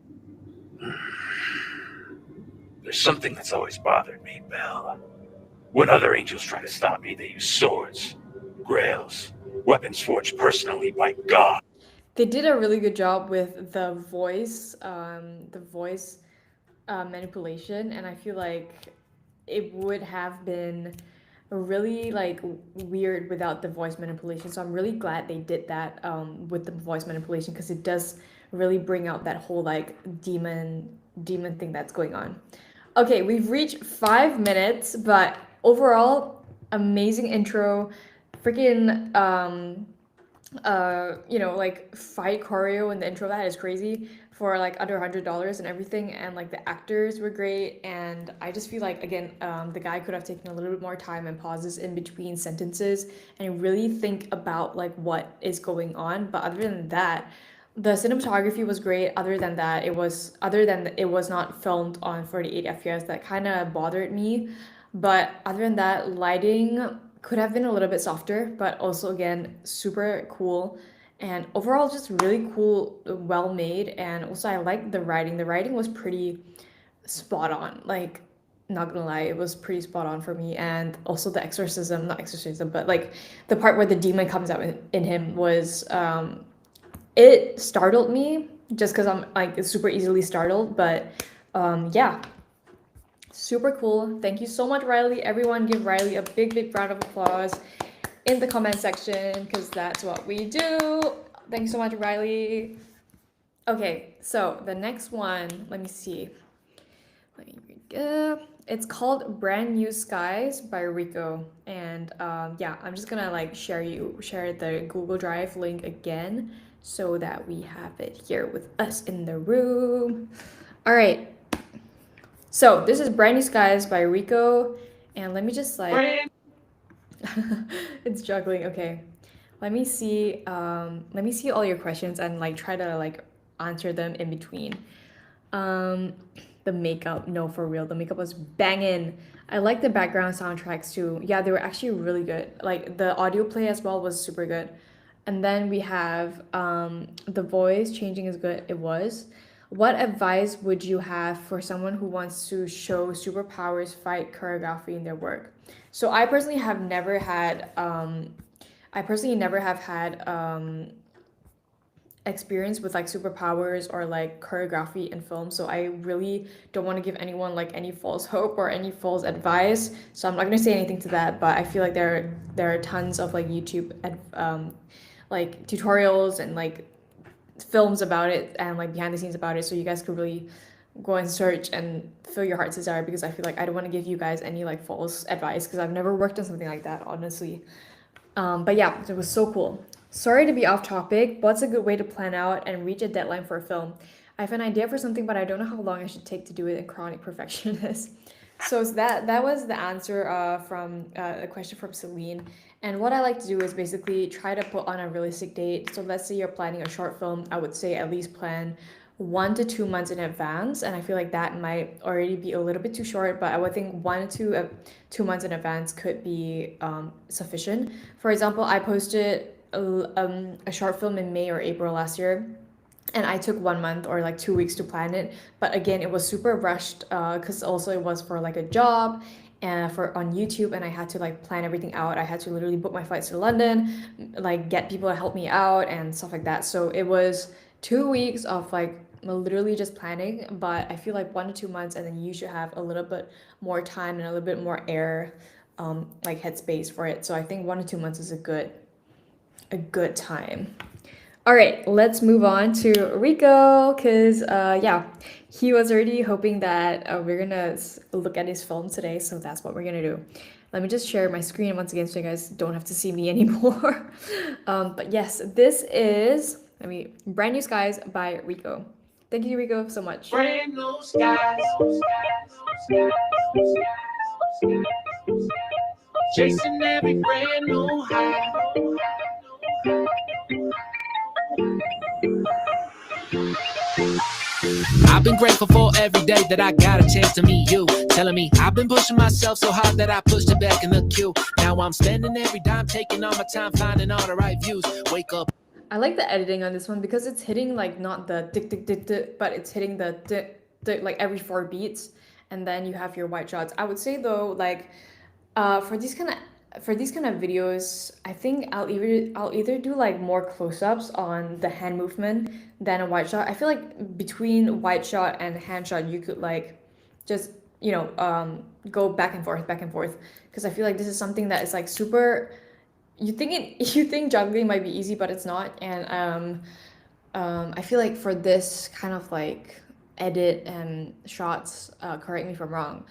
There's something that's always bothered me, Belle. When other angels try to stop me, they use swords, grails, weapons forged personally by God. They did a really good job with the voice manipulation, and I feel like it would have been really like weird without the voice manipulation. So I'm really glad they did that with the voice manipulation, because it does really bring out that whole like demon thing that's going on. Okay, we've reached 5 minutes, but overall, amazing intro. Freaking like fight choreo in the intro, that is crazy, for like under $100 and everything, and like the actors were great, and I just feel like again the guy could have taken a little bit more time and pauses in between sentences and really think about like what is going on. But other than that, the cinematography was great. Other than that, it was not filmed on 48 fps. That kind of bothered me. But other than that, lighting could have been a little bit softer, but also again super cool, and overall just really cool, well made. And also I like the writing. The writing was pretty spot on. Like, not gonna lie, it was pretty spot on for me. And also the exorcism, not exorcism, but like the part where the demon comes out in him was it startled me, just because I'm like super easily startled. But yeah, super cool. Thank you so much, Riley. Everyone give Riley a big round of applause in the comment section, because that's what we do. Thank you so much, Riley. Okay, so the next one, let me see. It's called Brand New Skies by Rico. And yeah, I'm just gonna like share the Google Drive link again so that we have it here with us in the room. All right. So this is Brand New Skies by Rico, and let me just like it's juggling. Okay, let me see all your questions and like try to like answer them in between. The makeup, no, for real, the makeup was banging. I like the background soundtracks too. Yeah, they were actually really good. Like the audio play as well was super good. And then we have the voice changing is good. It was. What advice would you have for someone who wants to show superpowers, fight choreography in their work? So I personally have never had experience with like superpowers or like choreography in film, so I really don't want to give anyone like any false hope or any false advice, so I'm not going to say anything to that. But I feel like there are tons of like YouTube like tutorials and like films about it and like behind the scenes about it, so you guys could really go and search and feel your heart's desire, because I feel like I don't want to give you guys any like false advice, because I've never worked on something like that, honestly. But yeah, it was so cool. Sorry to be off topic. What's a good way to plan out and reach a deadline for a film? I have an idea for something, but I don't know how long I should take to do it. A chronic perfectionist. So that was the answer from a question from Celine. And what I like to do is basically try to put on a realistic date. So let's say you're planning a short film, I would say at least plan 1 to 2 months in advance. And I feel like that might already be a little bit too short, but I would think 1 to 2 months in advance could be sufficient. For example, I posted a short film in May or April last year, and I took 1 month or like 2 weeks to plan it. But again, it was super rushed because also it was for like a job and for on YouTube, and I had to like plan everything out. I had to literally book my flights to London, like get people to help me out and stuff like that. So it was 2 weeks of like literally just planning. But I feel like 1 to 2 months, and then you should have a little bit more time and a little bit more air, like headspace for it. So I think 1 to 2 months is a good time. All right, let's move on to Rico, because yeah, he was already hoping that we're gonna look at his film today, so that's what we're gonna do. Let me just share my screen once again so you guys don't have to see me anymore. But yes, this is, Brand New Skies by Rico. Thank you, Rico, so much. Brand new skies. Chasing every brand new high. I've been grateful for every day that I got a chance to meet you. Telling me I've been pushing myself so hard that I pushed it back in the queue. Now I'm spending every dime, taking all my time, finding all the right views. Wake up. I like the editing on this one because it's hitting like not the tick tick tick tick, but it's hitting the tick tick like every 4 beats, and then you have your white shots. I would say though, like, for these kind of videos, I think I'll either do like more close-ups on the hand movement than a white shot. I feel like between white shot and hand shot, you could like just go back and forth, because I feel like this is something that is like super. You think juggling might be easy, but it's not, and I feel like for this kind of like edit and shots, correct me if I'm wrong,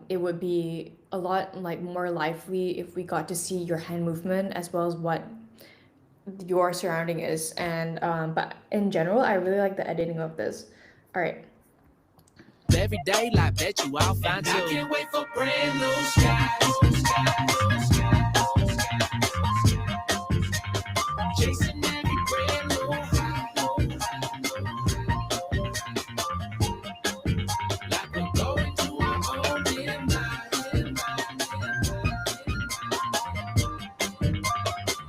it would be a lot like more lively if we got to see your hand movement as well as what your surrounding is. And but in general, I really like the editing of this. All right. Every day, like bet you I'll find you. I can't wait for brand new skies. Chasing every brand new high. Like we're going to our own demise.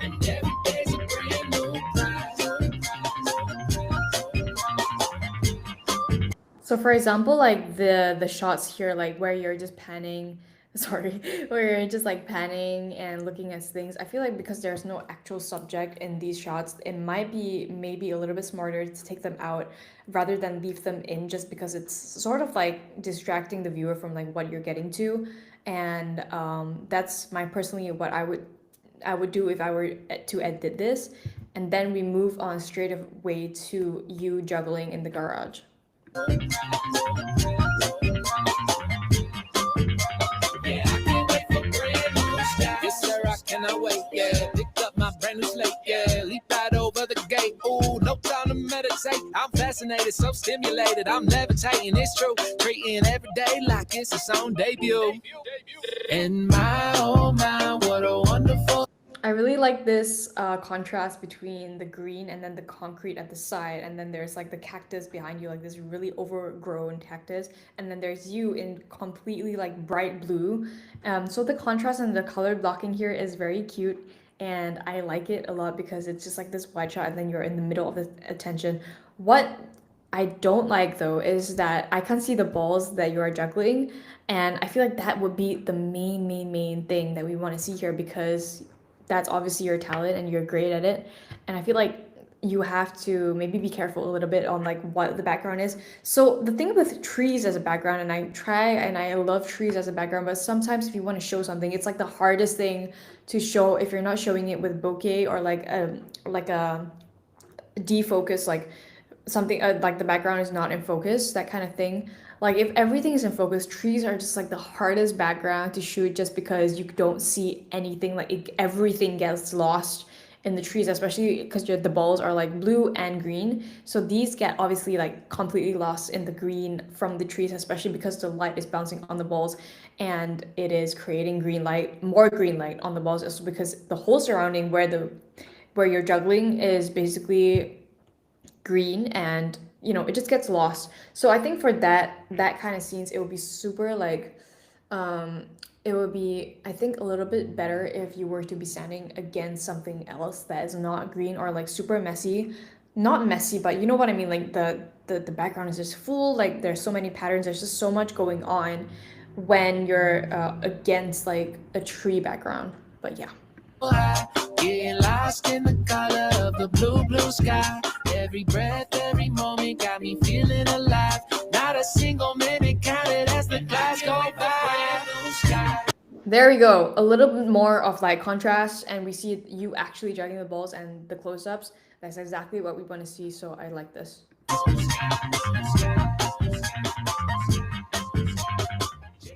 And every day's a brand new prize. So for example, like the shots here, like where you're just panning, sorry, where you're just like panning and looking at things. I feel like because there's no actual subject in these shots, it might be maybe a little bit smarter to take them out rather than leave them in, just because it's sort of like distracting the viewer from like what you're getting to. And that's my personally what I would do if I were to edit this. And then we move on straight away to you juggling in the garage. Yeah, I can't wait for brand new skies. Yes, sir, I cannot wait. Yeah, pick up my brand new slate. Yeah, leap right over the gate. Ooh, no time to meditate. I'm fascinated, so stimulated. I'm levitating, it's true. Treating every day like it's its own debut. And my, oh my, what a wonderful. I really like this contrast between the green and then the concrete at the side, and then there's like the cactus behind you, like this really overgrown cactus, and then there's you in completely like bright blue. So the contrast and the color blocking here is very cute, and I like it a lot because it's just like this wide shot, and then you're in the middle of the attention. What I don't like though is that I can't see the balls that you are juggling, and I feel like that would be the main thing that we want to see here, because that's obviously your talent and you're great at it. And I feel like you have to maybe be careful a little bit on like what the background is. So the thing with trees as a background, and I love trees as a background, but sometimes if you want to show something, it's like the hardest thing to show if you're not showing it with bokeh or like a defocus, like something like the background is not in focus, that kind of thing. Like if everything is in focus, trees are just like the hardest background to shoot, just because you don't see anything, like everything gets lost in the trees, especially because the balls are like blue and green, so these get obviously like completely lost in the green from the trees, especially because the light is bouncing on the balls and it is creating more green light on the balls, also because the whole surrounding where you're juggling is basically green, and it just gets lost. So I think for that kind of scenes, it would be super like it would be, I think, a little bit better if you were to be standing against something else that is not green or like super messy. Not messy, but you know what I mean, like the background is just full, like there's so many patterns, there's just so much going on when you're against like a tree background. But yeah. Getting lost in the color of the blue sky. Every breath, every moment got me feeling alive. Not a single minute counted as the clouds go by. There we go. A little bit more of like contrast, and we see you actually juggling the balls and the close-ups That's exactly what we want to see, so I like this.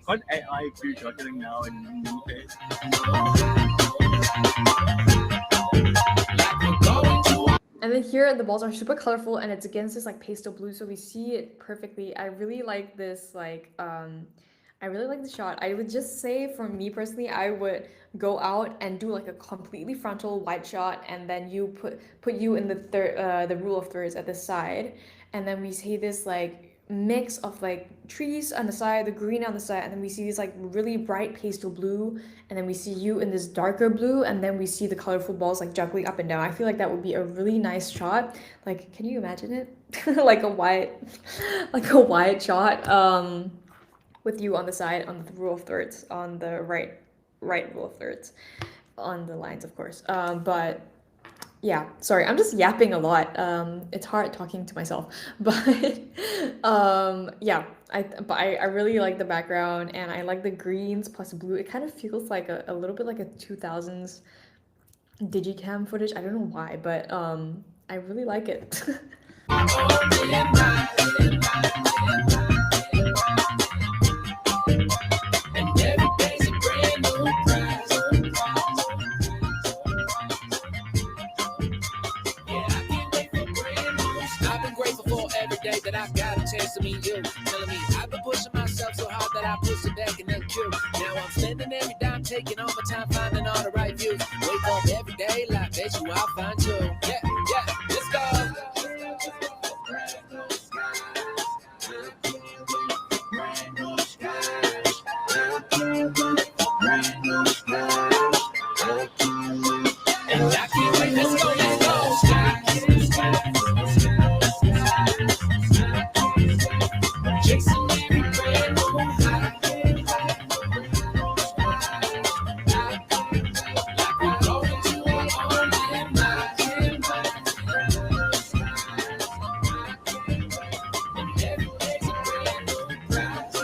What AI are you juggling now in UK? And then here the balls are super colorful and it's against this like pastel blue, so we see it perfectly. I really like this I really like the shot. I would just say for me personally, I would go out and do like a completely frontal wide shot, and then you put you in the rule of thirds at the side, and then we see this like mix of like trees on the side, the green on the side, and then we see these like really bright pastel blue, and then we see you in this darker blue, and then we see the colorful balls like juggling up and down. I feel like that would be a really nice shot. Like, can you imagine it? like a wide shot with you on the side on the rule of thirds, on the right rule of thirds, on the lines, of course. But yeah, sorry, I'm just yapping a lot. It's hard talking to myself, but yeah, I really like the background, and I like the greens plus blue. It kind of feels like a little bit like a 2000s digicam footage. I don't know why, but I really like it. I've been grateful for every day that I got a chance to meet you. Telling me I've been pushing myself so hard that I push it back and then cue. Now I'm spending every dime, taking all my time, finding all the right views. Wake up every day, like bet you I'll find you. Yeah, yeah, let's go. And I can't wait, let's go, let's go. Chasing every brand new high. Like we're going to our own landmark. And every day's a brand new prize.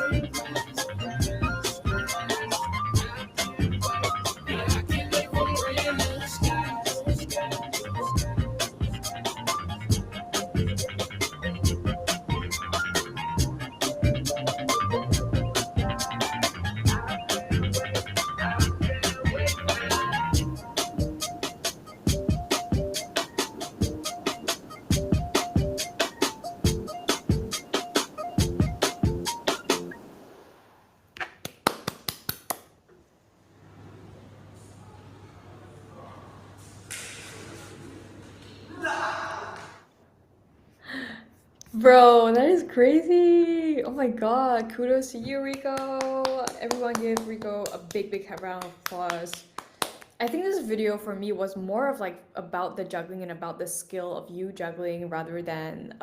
Yeah, I can't wait for brand new skies. Bro, that is crazy. Oh my god, kudos to you, Rico. Everyone give Rico a big round of applause. I think this video for me was more of like about the juggling and about the skill of you juggling rather than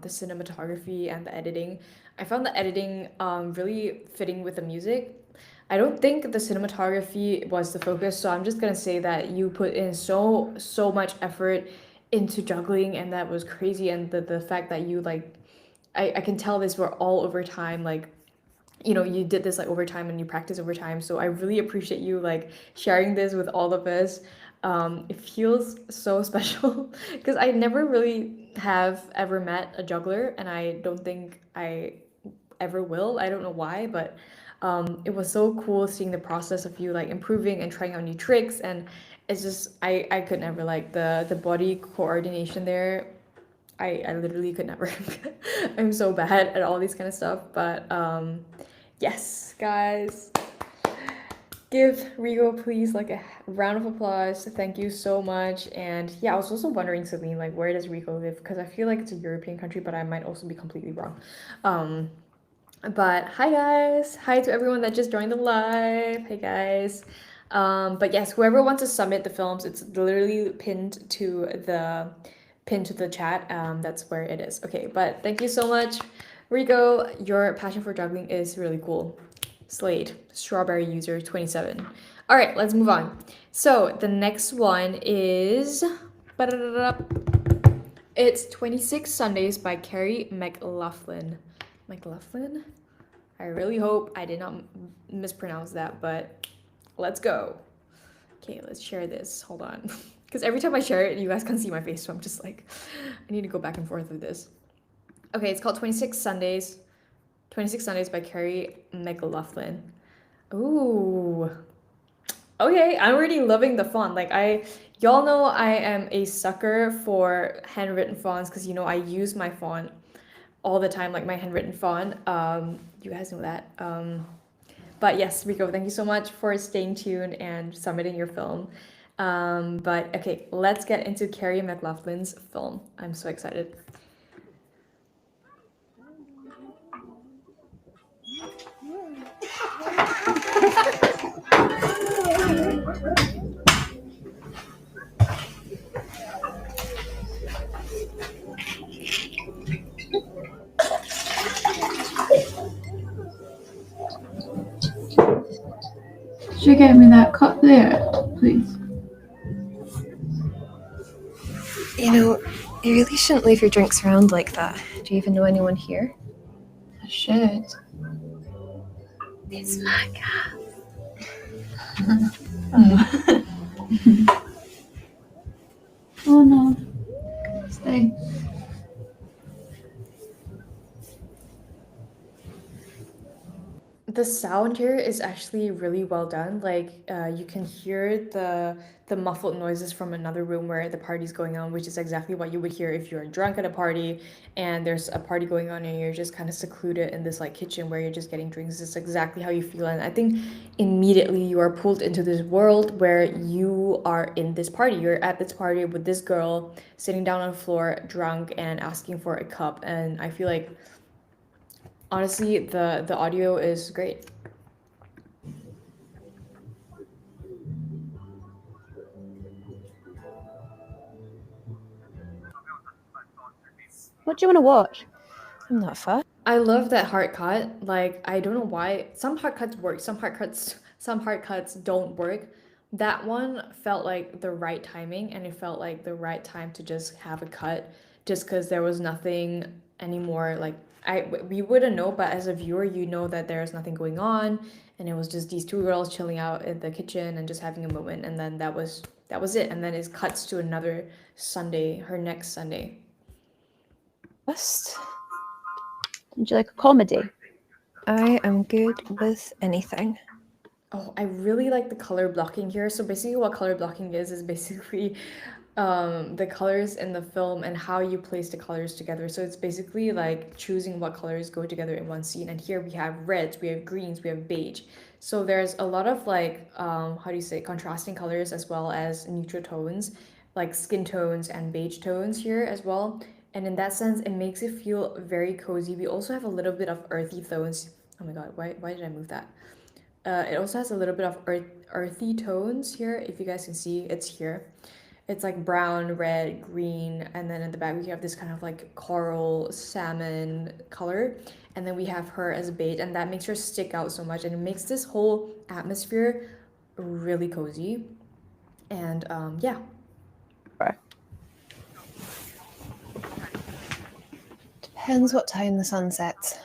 the cinematography and the editing. I found the editing really fitting with the music. I don't think the cinematography was the focus, so I'm just gonna say that you put in so much effort into juggling, and that was crazy. And the fact that you like, I can tell this were all over time, like, you know, you did this like over time and you practice over time. So I really appreciate you like sharing this with all of us. It feels so special because I never really have ever met a juggler, and I don't think I ever will. I don't know why, but it was so cool seeing the process of you like improving and trying out new tricks. And it's just I could never, like, the body coordination there. I literally could never. I'm so bad at all these kind of stuff, but yes, guys, give Rigo please like a round of applause. Thank you so much. And yeah, I was also wondering, Celine, like, where does Rigo live? Because I feel like it's a European country, but I might also be completely wrong. But hi guys, hi to everyone that just joined the live. Hey guys. But yes, whoever wants to submit the films, it's literally pinned to the chat. That's where it is. Okay, but thank you so much, Rico. Your passion for juggling is really cool. Slade, strawberry user 27. All right, let's move on. So the next one is it's 26 Sundays by Carrie McLaughlin. McLaughlin? I really hope I did not mispronounce that, but let's go. Okay, let's share this. Hold on. Because every time I share it, you guys can't see my face, so I'm just like, I need to go back and forth with this. Okay, it's called 26 Sundays. 26 Sundays by Carrie McLaughlin. Ooh. Okay, I'm already loving the font. Like y'all know I am a sucker for handwritten fonts because I use my font all the time, like my handwritten font. You guys know that. But yes, Rico, thank you so much for staying tuned and submitting your film. But okay, let's get into Carrie McLaughlin's film. I'm so excited. Could you get me that cup there, please? You really shouldn't leave your drinks around like that. Do you even know anyone here? I should. It's my cat. Oh. Oh no. Stay. The sound here is actually really well done. Like you can hear the muffled noises from another room where the party's going on, which is exactly what you would hear if you're drunk at a party and there's a party going on and you're just kind of secluded in this like kitchen where you're just getting drinks. It's exactly how you feel, and I think immediately you are pulled into this world where you are in this party. You're at this party with this girl sitting down on the floor drunk and asking for a cup, and I feel like honestly, the audio is great. What do you want to watch? I'm not fussed. I love that hard cut. Like I don't know why some hard cuts work, some hard cuts don't work. That one felt like the right timing, and it felt like the right time to just have a cut, just because there was nothing anymore. Like we wouldn't know, but as a viewer, you know that there's nothing going on, and it was just these two girls chilling out in the kitchen and just having a moment, and then that was it, and then it cuts to another Sunday, her next Sunday. Would you like a comedy? I am good with anything. Oh, I really like the color blocking here. So basically what color blocking is basically the colors in the film and how you place the colors together. So it's basically like choosing what colors go together in one scene. And here we have reds, we have greens, we have beige. So there's a lot of like, how do you say, contrasting colors as well as neutral tones, like skin tones and beige tones here as well. And in that sense, it makes it feel very cozy. We also have a little bit of earthy tones. Oh my God, why did I move that? It also has a little bit of earthy tones here. If you guys can see, it's here. It's like brown, red, green, and then in the back we have this kind of like coral salmon color. And then we have her as a beige, and that makes her stick out so much, and it makes this whole atmosphere really cozy. And yeah. Depends what time the sun sets.